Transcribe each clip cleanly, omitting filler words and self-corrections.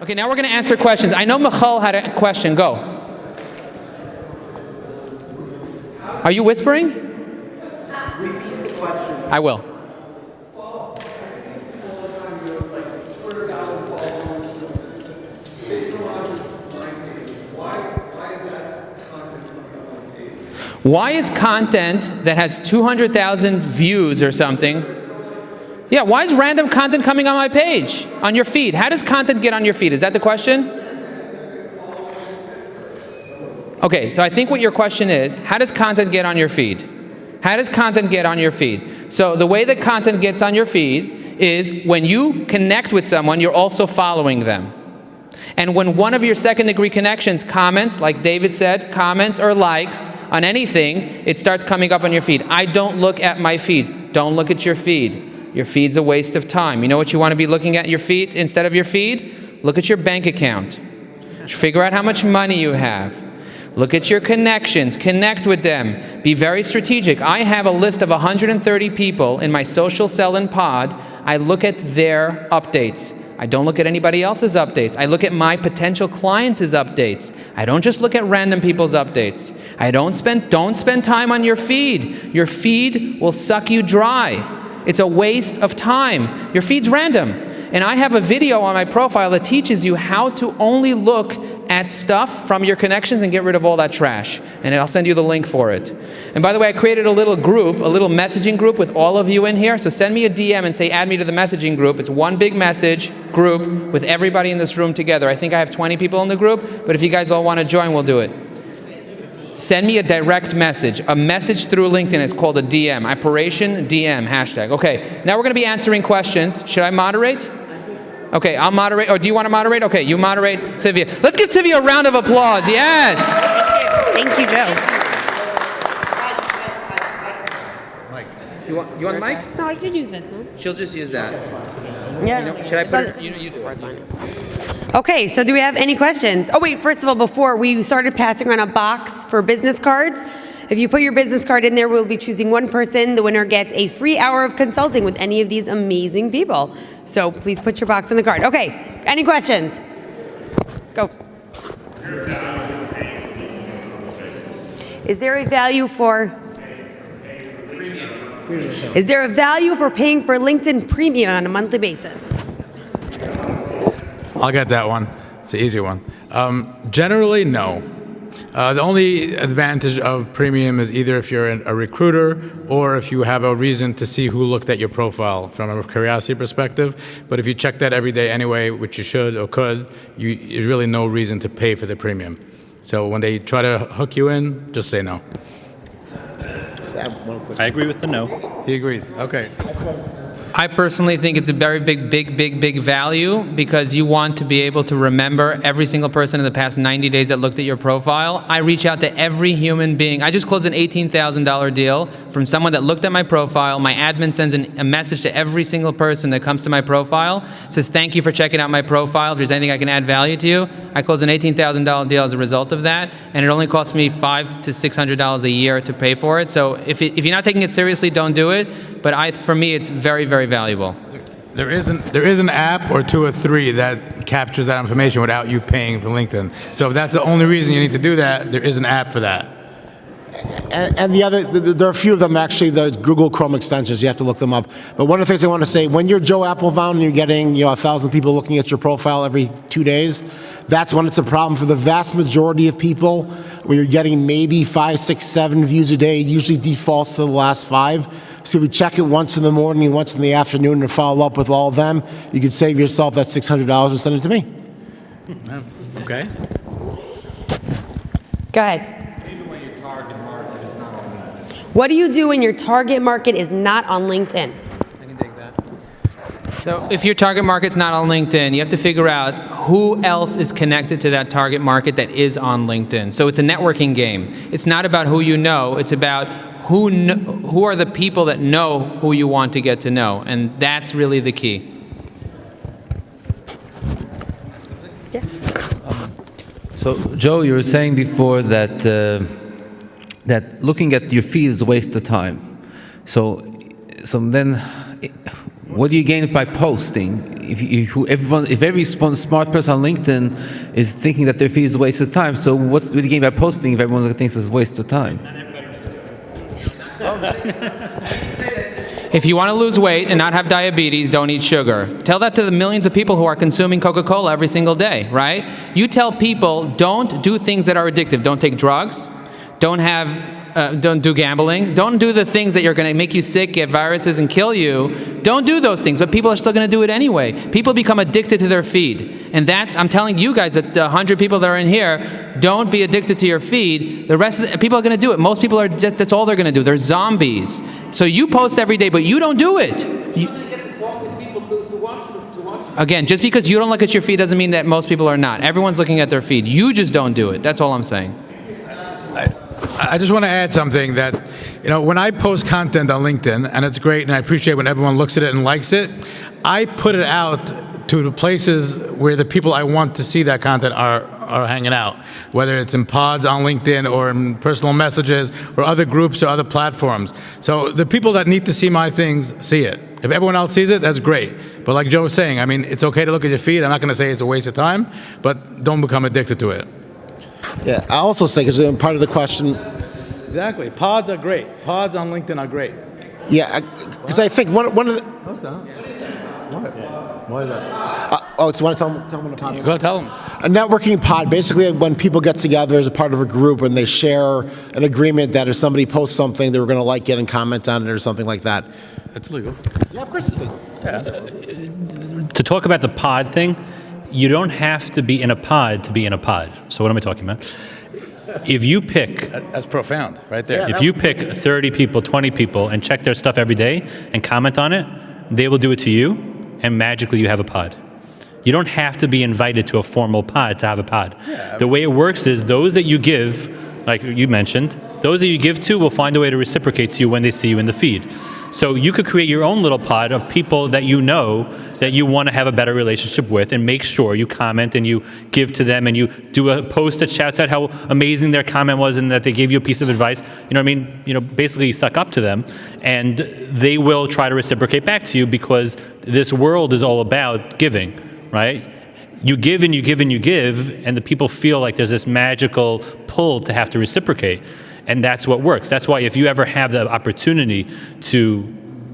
Okay, now we're going to answer questions. I know Michal had a question. Go. Are you whispering? Repeat the question. I will. Why is content that has 200,000 views or something? Yeah, why is random content coming on my page, on your feed? How does content get on your feed? Is that the question? Okay, so I think what your question is, how does content get on your feed? How does content get on your feed? So the way that content gets on your feed is when you connect with someone, you're also following them. And when one of your second-degree connections comments, like David said, comments or likes on anything, it starts coming up on your feed. I don't look at my feed. Don't look at your feed. Your feed's a waste of time. You know what you want to be looking at your feed instead of your feed? Look at your bank account. Figure out how much money you have. Look at your connections. Connect with them. Be very strategic. I have a list of 130 people in my social sell-in pod. I look at their updates. I don't look at anybody else's updates. I look at my potential clients' updates. I don't just look at random people's updates. Don't spend time on your feed. Your feed will suck you dry. It's a waste of time. Your feed's random. And I have a video on my profile that teaches you how to only look at stuff from your connections and get rid of all that trash. And I'll send you the link for it. And by the way, I created a little group, a little messaging group with all of you in here. So send me a DM and say, add me to the messaging group. It's one big message group with everybody in this room together. I think I have 20 people in the group, but if you guys all want to join, we'll do it. Send me a direct message. A message through LinkedIn is called a DM. Operation DM, hashtag. Okay, now we're going to be answering questions. Should I moderate? Okay, I'll moderate. Or do you want to moderate? Okay, you moderate, Sivia. Let's give Sivia a round of applause. Yes. Thank you, Joe. Mike. You want the mic? No, I could use this, no? She'll just use that. Yeah. You know, should I put it? You do it. Okay, so do we have any questions? Oh wait, first of all, before we started passing around a box for business cards. If you put your business card in there, we'll be choosing one person. The winner gets a free hour of consulting with any of these amazing people. So please put your box in the card. Okay, any questions? Go. Is there a value for paying for LinkedIn Premium on a monthly basis? I'll get that one. It's an easy one. Generally, no. The only advantage of premium is either if you're a recruiter or if you have a reason to see who looked at your profile from a curiosity perspective. But if you check that every day anyway, which you should or could, there's really no reason to pay for the premium. So when they try to hook you in, just say no. I agree with the no. He agrees. Okay. I personally think it's a very big value because you want to be able to remember every single person in the past 90 days that looked at your profile. I reach out to every human being. I just closed an $18,000 deal from someone that looked at my profile. My admin sends a message to every single person that comes to my profile, says thank you for checking out my profile. If there's anything I can add value to you, I closed an $18,000 deal as a result of that, and it only cost me $500 to $600 a year to pay for it. So if you're not taking it seriously, don't do it. But for me, it's very valuable. There is an app or two or three that captures that information without you paying for LinkedIn. So if that's the only reason you need to do that, there is an app for that. And there are a few of them actually, the Google Chrome extensions, you have to look them up. But one of the things I want to say, when you're Joe Applebaum and you're getting 1,000 people looking at your profile every 2 days, that's when it's a problem. For the vast majority of people, when you're getting maybe 5, 6, 7 views a day, it usually defaults to the last 5. So if you check it once in the morning and once in the afternoon and follow up with all of them, you can save yourself that $600 and send it to me. Okay. Go ahead. What do you do when your target market is not on LinkedIn? I can take that. So if your target market's not on LinkedIn, you have to figure out who else is connected to that target market that is on LinkedIn. So it's a networking game. It's not about who you know, it's about who are the people that know who you want to get to know, and that's really the key. Yeah. So Joe, you were saying before that that looking at your feed is a waste of time. So then, what do you gain by posting? if every smart person on LinkedIn is thinking that their feed is a waste of time, so what's the game by posting if everyone thinks it's a waste of time? If you want to lose weight and not have diabetes, don't eat sugar. Tell that to the millions of people who are consuming Coca-Cola every single day, right? You tell people, don't do things that are addictive. Don't take drugs. Don't do gambling. Don't do the things that are going to make you sick, get viruses, and kill you. Don't do those things, but people are still going to do it anyway. People become addicted to their feed. And I'm telling you guys, that the 100 people that are in here, don't be addicted to your feed. The rest of the people are going to do it. Most people that's all they're going to do. They're zombies. So you post every day, but you don't do it. Again, just because you don't look at your feed doesn't mean that most people are not. Everyone's looking at their feed. You just don't do it. That's all I'm saying. I just want to add something that, when I post content on LinkedIn, and it's great, and I appreciate when everyone looks at it and likes it, I put it out to the places where the people I want to see that content are hanging out, whether it's in pods on LinkedIn or in personal messages or other groups or other platforms. So the people that need to see my things see it. If everyone else sees it, that's great. But like Joe was saying, I mean, it's okay to look at your feed. I'm not going to say it's a waste of time, but don't become addicted to it. Yeah, I also say, because part of the question, Exactly. Pods are great. Pods on LinkedIn are great. yeah, because I think one of the, Why is that? oh, it's want to tell them the pod. Go tell them. A networking pod, basically when people get together as a part of a group and they share an agreement that if somebody posts something, they were going to like it and comment on it or something like that. It's legal. Yeah, of course it's legal. To talk about the pod thing, you don't have to be in a pod to be in a pod. So what am I talking about? If you pick, That's profound, right there. if you pick 30 people, 20 people, and check their stuff every day and comment on it, they will do it to you, and magically you have a pod. You don't have to be invited to a formal pod to have a pod. The way it works is those that you give, like you mentioned, those that you give to will find a way to reciprocate to you when they see you in the feed. So you could create your own little pod of people that you know that you want to have a better relationship with, and make sure you comment and you give to them and you do a post that shouts out how amazing their comment was and that they gave you a piece of advice. You know what I mean? Basically you suck up to them, and they will try to reciprocate back to you, because this world is all about giving, right? You give and you give and you give, and the people feel like there's this magical pull to have to reciprocate. And that's what works. That's why if you ever have the opportunity to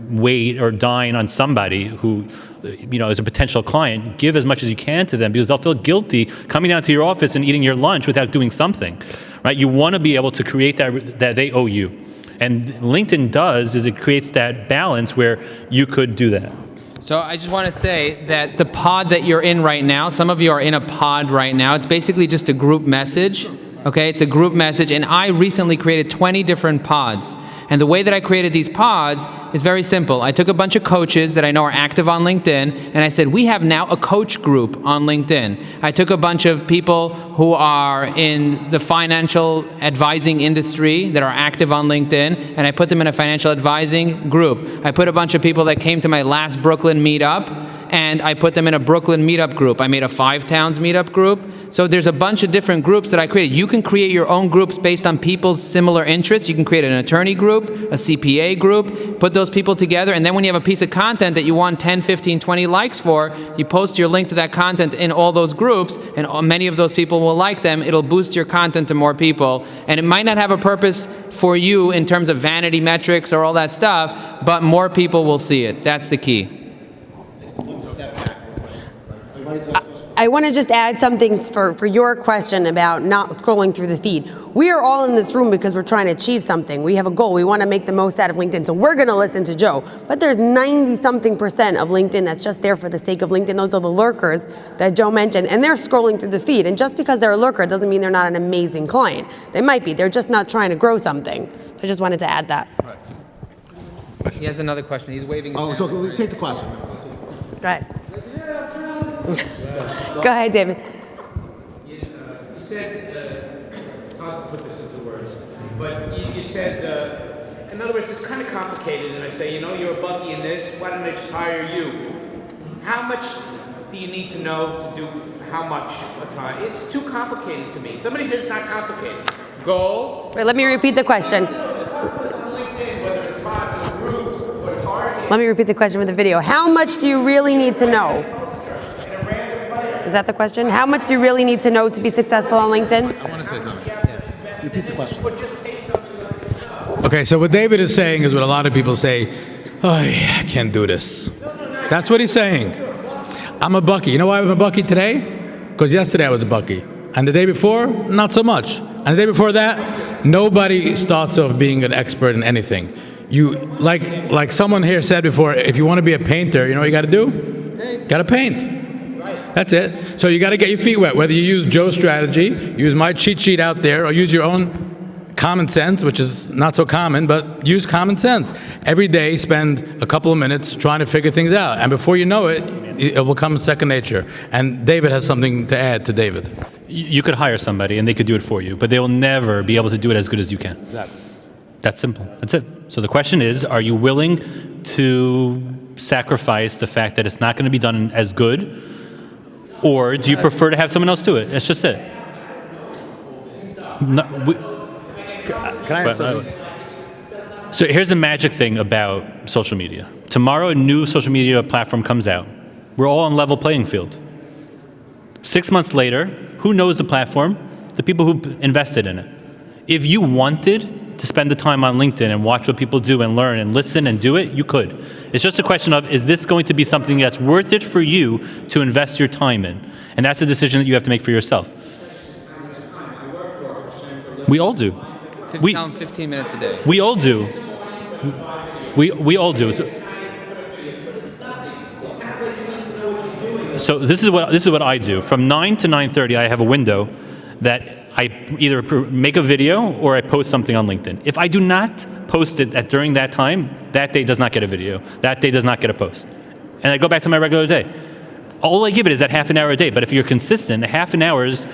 wait or dine on somebody who, is a potential client, give as much as you can to them, because they'll feel guilty coming down to your office and eating your lunch without doing something, right? You want to be able to create that they owe you. And LinkedIn does is it creates that balance where you could do that. So I just want to say that the pod that you're in right now, some of you are in a pod right now. It's basically just a group message. Okay, it's a group message, and I recently created 20 different pods. And the way that I created these pods is very simple. I took a bunch of coaches that I know are active on LinkedIn, and I said, we have now a coach group on LinkedIn. I took a bunch of people who are in the financial advising industry that are active on LinkedIn, and I put them in a financial advising group. I put a bunch of people that came to my last Brooklyn meetup, and I put them in a Brooklyn meetup group. I made a 5 towns meetup group. So there's a bunch of different groups that I created. You can create your own groups based on people's similar interests. You can create an attorney group, a CPA group, put those people together, and then when you have a piece of content that you want 10, 15, 20 likes for, you post your link to that content in all those groups, and many of those people will like them. It'll boost your content to more people. And it might not have a purpose for you in terms of vanity metrics or all that stuff, but more people will see it. That's the key. I want to just add something for your question about not scrolling through the feed. We are all in this room because we're trying to achieve something. We have a goal. We want to make the most out of LinkedIn. So we're going to listen to Joe. But there's 90-something% of LinkedIn that's just there for the sake of LinkedIn. Those are the lurkers that Joe mentioned. And they're scrolling through the feed. And just because they're a lurker doesn't mean they're not an amazing client. They might be. They're just not trying to grow something. I just wanted to add that. He has another question. He's waving his hand. So take the question. Go ahead. Go ahead, David. You said, it's hard to put this into words, but you said, in other words, it's kind of complicated, and I say, you're a Bucky in this, why don't I just hire you? How much do you need to know to do how much a time? It's too complicated to me. Somebody says it's not complicated. Goals? Wait, let me repeat the question. Whether it's pods or groups or targets. Let me repeat the question with the video. How much do you really need to know? Is that the question? How much do you really need to know to be successful on LinkedIn? I want to say something. Repeat the question. Okay, so what David is saying is what a lot of people say, oh, I can't do this. That's what he's saying. I'm a Bucky. You know why I'm a Bucky today? Because yesterday I was a Bucky. And the day before, not so much. And the day before that, nobody starts off being an expert in anything. You, like someone here said before, if you want to be a painter, you know what you got to do? Got to paint. That's it. So you got to get your feet wet. Whether you use Joe's strategy, use my cheat sheet out there, or use your own common sense, which is not so common, but use common sense. Every day, spend a couple of minutes trying to figure things out. And before you know it, it will come second nature. And David has something to add to David. You could hire somebody and they could do it for you, but they will never be able to do it as good as you can. That's simple. That's it. So the question is, are you willing to sacrifice the fact that it's not going to be done as good, or do you prefer to have someone else do it? That's just it. No, Can I add something? So here's the magic thing about social media. Tomorrow, a new social media platform comes out. We're all on level playing field. 6 months later, who knows the platform? The people who invested in it. If you wanted to spend the time on LinkedIn and watch what people do and learn and listen and do it, you could. It's just a question of, is this going to be something that's worth it for you to invest your time in? And that's a decision that you have to make for yourself. We all do. 15 minutes a day. We all do. We all do. So this is what I do. From 9 to 9:30, I have a window that I either make a video or I post something on LinkedIn. If I do not post it during that time, that day does not get a video. That day does not get a post. And I go back to my regular day. All I give it is that half an hour a day. But if you're consistent, half an hour's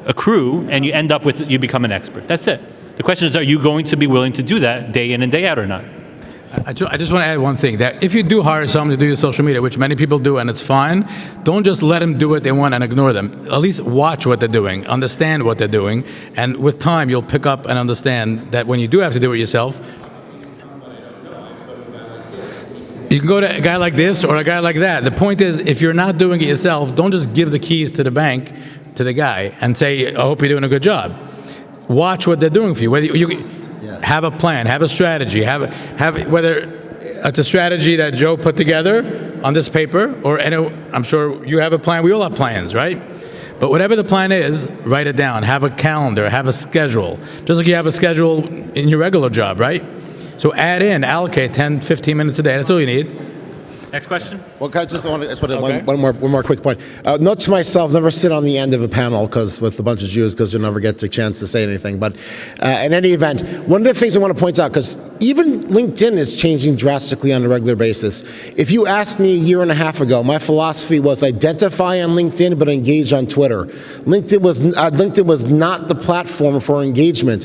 accrue, and you end up with, you become an expert. That's it. The question is, are you going to be willing to do that day in and day out or not? I just want to add one thing, that if you do hire someone to do your social media, which many people do, and it's fine, don't just let them do what they want and ignore them. At least watch what they're doing, understand what they're doing, and with time you'll pick up and understand that when you do have to do it yourself, you can go to a guy like this or a guy like that. The point is, if you're not doing it yourself, don't just give the keys to the bank to the guy and say, I hope you're doing a good job. Watch what they're doing for you. Whether you have a plan, have a strategy, have whether it's a strategy that Joe put together on this paper, or I'm sure you have a plan. We all have plans, right? But whatever the plan is, write it down. Have a calendar, have a schedule. Just like you have a schedule in your regular job, right? So allocate 10, 15 minutes a day. That's all you need. Next question. Well, I just want to one more quick point. Note to myself: never sit on the end of a panel with a bunch of Jews, because you'll never get a chance to say anything. But in any event, one of the things I want to point out, because even LinkedIn is changing drastically on a regular basis. If you asked me a year and a half ago, my philosophy was identify on LinkedIn but engage on Twitter. LinkedIn was not the platform for engagement.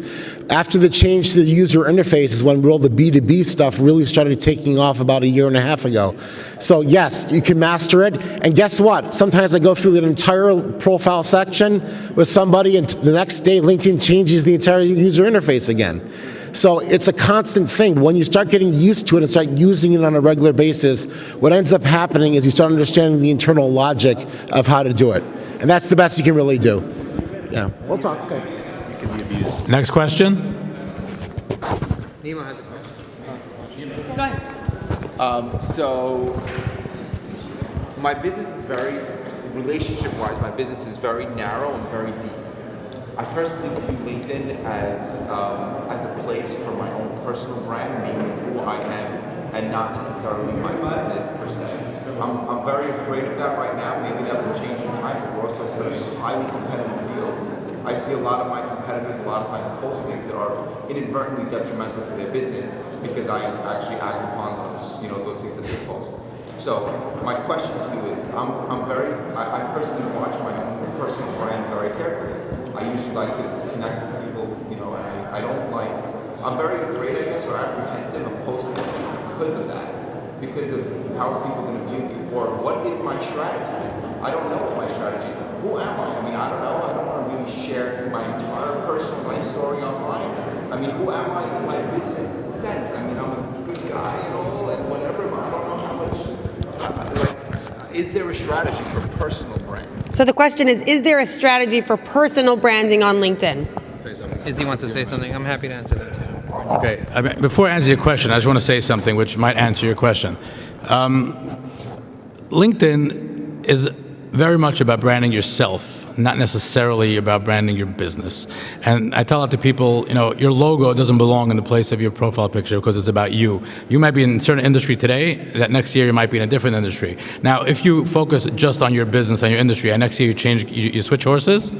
After the change to the user interface is when all the B2B stuff really started taking off about a year and a half ago. So yes, you can master it. And guess what? Sometimes I go through the entire profile section with somebody, and the next day LinkedIn changes the entire user interface again. So it's a constant thing. When you start getting used to it and start using it on a regular basis, what ends up happening is you start understanding the internal logic of how to do it. And that's the best you can really do. Yeah. We'll talk. Okay. Next question. Nemo has a question. Go ahead. So my business is relationship-wise, my business is very narrow and very deep. I personally view LinkedIn as a place for my own personal brand, being who I am, and not necessarily my business per se. I'm very afraid of that right now. Maybe that will change in time, but we're also putting a highly competitive field. I see a lot of my competitors a lot of times post things that are inadvertently detrimental to their business because I actually act upon those things that they post. So my question to you is, I personally watch my own personal brand very carefully. I usually like to connect with people, and I'm very afraid, I guess, or apprehensive of posting because of that, because of how are people going to view me, or what is my strategy? I don't know what my strategy is. Who am I? I don't know. I don't want to really share my entire personal life story online. Who am I in my business sense? I'm a good guy and all and whatever, but I don't know how much, is there a strategy for personal brand? So the question is there a strategy for personal branding on LinkedIn? Izzy wants to say something. I'm happy to answer that too. Okay, before I answer your question, I just want to say something which might answer your question. LinkedIn is very much about branding yourself, not necessarily about branding your business. And I tell it to people, your logo doesn't belong in the place of your profile picture because it's about you. You might be in a certain industry today, that next year you might be in a different industry. Now, if you focus just on your business and your industry, and next year you switch horses,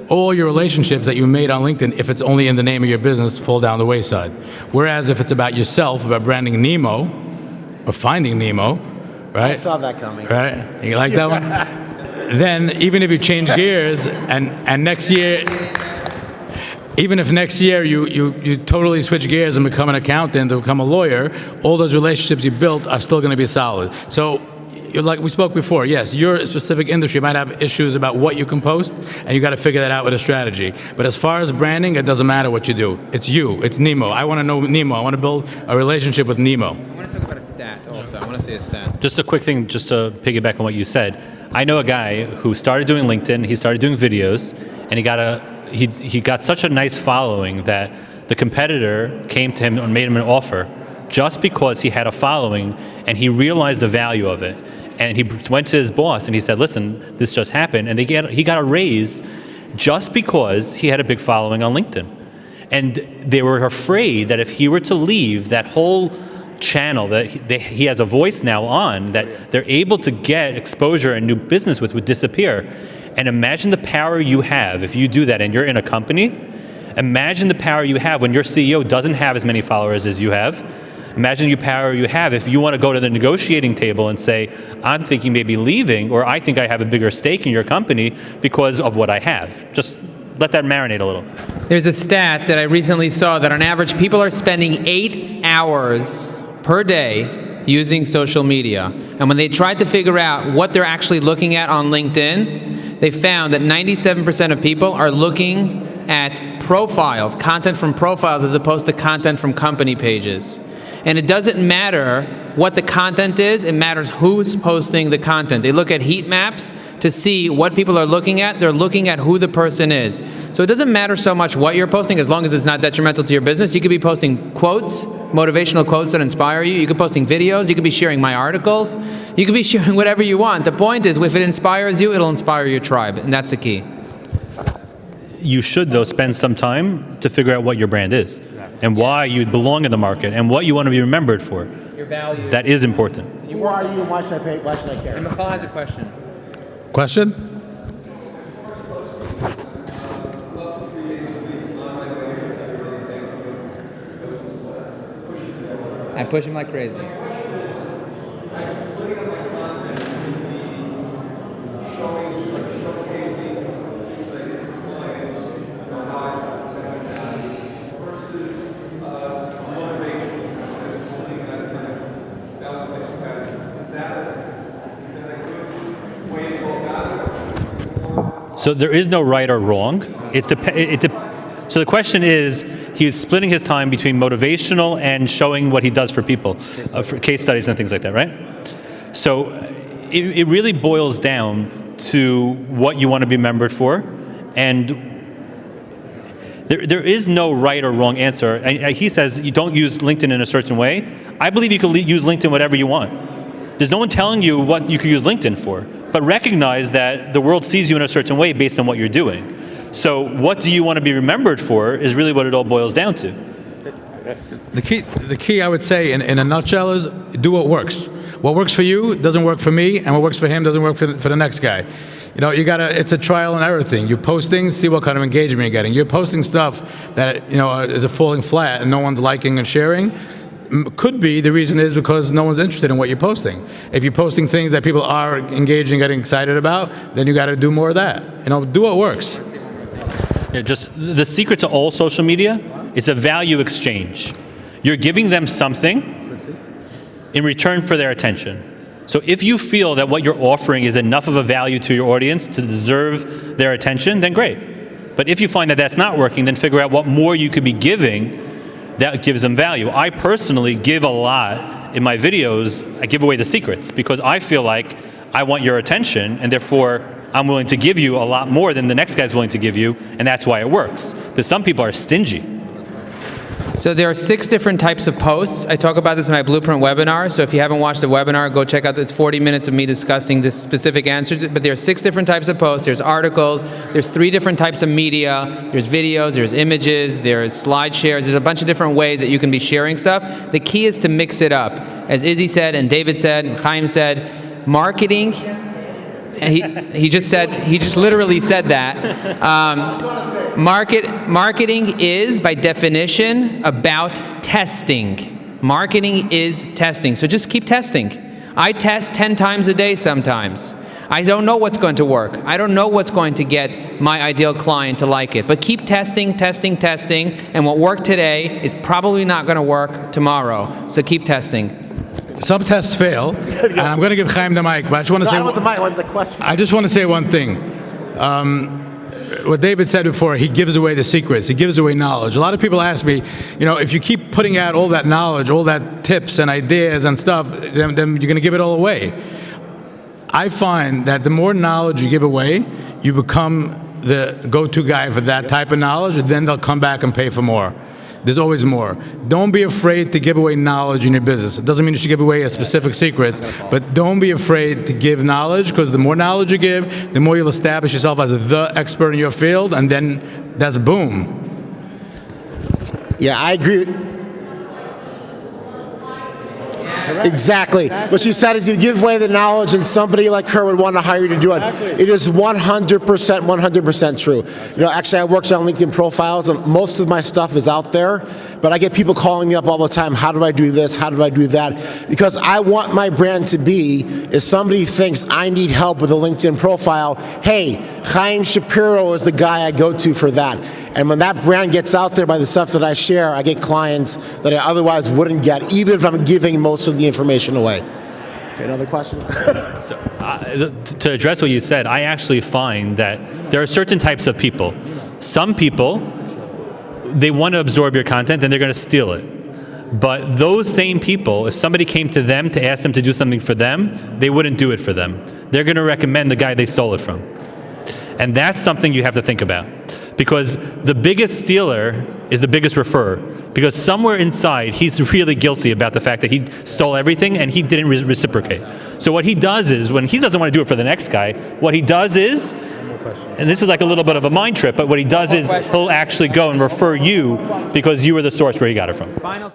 all your relationships that you made on LinkedIn, if it's only in the name of your business, fall down the wayside. Whereas if it's about yourself, about branding Nemo, or finding Nemo, right? I saw that coming. Right? You like that one? Then even if you change gears and next year, even if next year you totally switch gears and become an accountant or become a lawyer, all those relationships you built are still going to be solid. So like we spoke before, yes, your specific industry might have issues about what you can post, and you got to figure that out with a strategy. But as far as branding, it doesn't matter what you do. It's you. It's Nemo. I want to know Nemo. I want to build a relationship with Nemo. I want to talk about a stat also. I want to say a stat. Just a quick thing, just to piggyback on what you said. I know a guy who started doing LinkedIn. He started doing videos, and he got such a nice following that the competitor came to him and made him an offer just because he had a following and he realized the value of it. And he went to his boss and he said, "Listen, this just happened," and he got a raise just because he had a big following on LinkedIn. And they were afraid that if he were to leave that whole channel that he has a voice now on, that they're able to get exposure and new business with, would disappear. And imagine the power you have if you do that and you're in a company. Imagine the power you have when your CEO doesn't have as many followers as you have. Imagine the power you have if you want to go to the negotiating table and say, "I'm thinking maybe leaving," or "I think I have a bigger stake in your company because of what I have." Just let that marinate a little. There's a stat that I recently saw that on average people are spending 8 hours per day using social media. And when they tried to figure out what they're actually looking at on LinkedIn, they found that 97% of people are looking at profiles, content from profiles, as opposed to content from company pages. And it doesn't matter what the content is, it matters who's posting the content. They look at heat maps to see what people are looking at. They're looking at who the person is. So it doesn't matter so much what you're posting as long as it's not detrimental to your business. You could be posting quotes, motivational quotes that inspire you. You could be posting videos. You could be sharing my articles. You could be sharing whatever you want. The point is, if it inspires you, it'll inspire your tribe, and that's the key. You should, though, spend some time to figure out what your brand is and why you belong in the market and what you want to be remembered for. Your value. That is important. Who are you and why should I pay? Why should I care? And Michal has a question. Question? I push him like crazy. So there is no right or wrong. So the question is, he's splitting his time between motivational and showing what he does for people, for case studies and things like that, right? So it really boils down to what you want to be remembered for, and there is no right or wrong answer. And he says you don't use LinkedIn in a certain way. I believe you can use LinkedIn whatever you want. There's no one telling you what you could use LinkedIn for, but recognize that the world sees you in a certain way based on what you're doing. So what do you want to be remembered for is really what it all boils down to. The key I would say in a nutshell is do what works. What works for you doesn't work for me, and what works for him doesn't work for the next guy. It's a trial and error thing. You post things, see what kind of engagement you're getting. You're posting stuff that, is falling flat and no one's liking and sharing. Could be the reason is because no one's interested in what you're posting. If you're posting things that people are engaging, getting excited about, then you got to do more of that. Do what works. Yeah, just the secret to all social media is a value exchange. You're giving them something in return for their attention. So if you feel that what you're offering is enough of a value to your audience to deserve their attention, then great. But if you find that that's not working, then figure out what more you could be giving that gives them value. I personally give a lot in my videos. I give away the secrets because I feel like I want your attention, and therefore I'm willing to give you a lot more than the next guy's willing to give you, and that's why it works. Because some people are stingy. So there are 6 different types of posts. I talk about this in my Blueprint webinar. So if you haven't watched the webinar, go check out. It's 40 minutes of me discussing this specific answer. But there are 6 different types of posts. There's articles. There's 3 different types of media. There's videos. There's images. There's slide shares. There's a bunch of different ways that you can be sharing stuff. The key is to mix it up. As Izzy said, and David said, and Chaim said, marketing. He just literally said that. Marketing is, by definition, about testing. Marketing is testing. So just keep testing. I test 10 times a day sometimes. I don't know what's going to work. I don't know what's going to get my ideal client to like it. But keep testing, testing, testing. And what worked today is probably not going to work tomorrow. So keep testing. Some tests fail, and I'm going to give Chaim the mic, but I just want to say. I want the mic. I want the question. I just want to say one thing. What David said before, he gives away the secrets. He gives away knowledge. A lot of people ask me, if you keep putting out all that knowledge, all that tips and ideas and stuff, then you're going to give it all away. I find that the more knowledge you give away, you become the go-to guy for that type of knowledge, and then they'll come back and pay for more. There's always more. Don't be afraid to give away knowledge in your business. It doesn't mean you should give away a specific secrets, but don't be afraid to give knowledge, because the more knowledge you give, the more you'll establish yourself as the expert in your field, and then that's boom. Yeah, I agree. Exactly. What she said is you give away the knowledge and somebody like her would want to hire you to do it. It is 100% true. Actually I worked on LinkedIn profiles and most of my stuff is out there, but I get people calling me up all the time, how do I do this, how do I do that? Because I want my brand to be, if somebody thinks I need help with a LinkedIn profile, hey, Chaim Shapiro is the guy I go to for that. And when that brand gets out there by the stuff that I share, I get clients that I otherwise wouldn't get, even if I'm giving most of the information away. Okay, another question? To address what you said, I actually find that there are certain types of people. Some people, they want to absorb your content and they're going to steal it. But those same people, if somebody came to them to ask them to do something for them, they wouldn't do it for them. They're going to recommend the guy they stole it from. And that's something you have to think about. Because the biggest stealer is the biggest referrer. Because somewhere inside, he's really guilty about the fact that he stole everything and he didn't reciprocate. So what he does is, when he doesn't want to do it for the next guy, what he does is, and this is like a little bit of a mind trip, but what he does is he'll actually go and refer you because you were the source where he got it from. Final